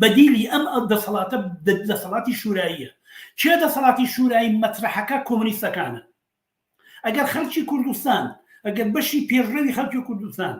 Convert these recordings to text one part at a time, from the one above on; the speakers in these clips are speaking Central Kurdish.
بەدیلی ئەم دەسەڵاتە دەسەڵاتی شوراییە. چێ دەسەڵاتی شورایی مەترەحەکە کۆمونیستەکانە. ئەگەر خەڵکی کوردستان، ئەگەر بەشی پێشڕەوی خەڵکی کوردستان،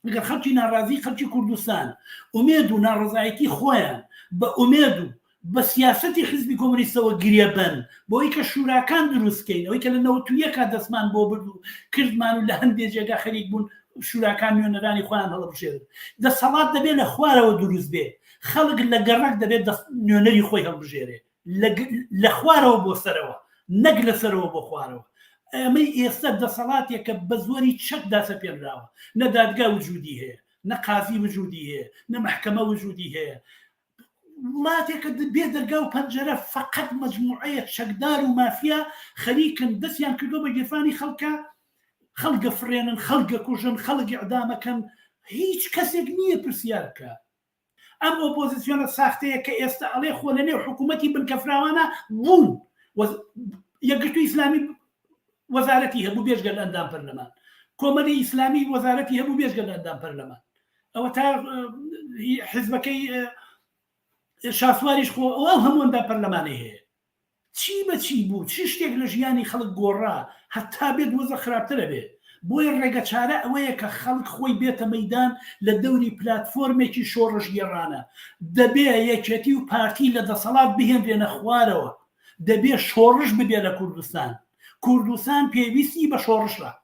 ئەگەر خەڵکی ناڕازی خەڵکی کوردستان ئومێد و ناڕزایەتی خۆیان بە ئومێد و بە سیاسەتی حیزبی کۆمونیستەوە گرێبەن بۆی کە شوراکان دروستکەین، ئەوەی کە لە 91 دەستمان بۆ برد و کردمان و لە هەندێک جێگا خەریک بوون شوراکان نوێنەرانی خۆیان هەڵبژێرن. دەسەڵات دەبێت لە خوارەوە دروست بێ، خەڵک لە گەڕک دەبێت نوێنەری خۆی هەڵبژێرێ لە خوارەوە بۆ سەرەوە، نەک لەسەرەوە بۆ خوارەوە. ئەمەی ئێستا دەسەڵاتێکە بە زۆری چەک داسەپێنراوە، نە دادگا وجودی هەیە، نە قازی وجودی هەیە، نە محکەمە وجودی هەیە. وڵاتێکە بێ دەرگا و پەنجەرە فقط مەجموعەیە چەکدار و مافیا خەریکن دەستیان کردو بە گرفانی خەڵکە، خەڵگە فرێنن، خەڵگە کوژن، خەڵگی ئەدامەکەن، هیچ کەسێک نییە پرسیار بکە. ئەم ئۆپۆزیسیۆنە ساختەیە کە ئێستا ئەڵێ خۆ لە نێو حکوومەتی بنکەفراوانە بوون، یەکگرتووی ئیسلامی وەزارەتی هەبوو بێژگە لە ئەندام پەرلەمان، کۆمەڵی ئیسلامی وەزارەتی هەبوو بێژگە لە ئەندام پەرلەمان، ئەوە تا حیزبەکەی شاسواریش خۆ ئەوە هەموو ئەندام پەرلەمانی هەیە. چی بە چی بوو؟ چی شتێک لە ژیانی خەڵک گۆڕا هەتا بێت وەزە خراپترە بێ. بۆی ڕێگە چارە ئەوەیە کە خەڵک خۆی بێتە مەیدان لە دەوری پلاتفۆرمێکی شۆڕش گێڕانە. دەبێ یەکێتی و پارتی لە دەسەڵات بهێنرێنە خوارەوە، دەبێ شۆڕش ببێ لە کوردستان. کوردستان پێویستی بە شۆڕشە.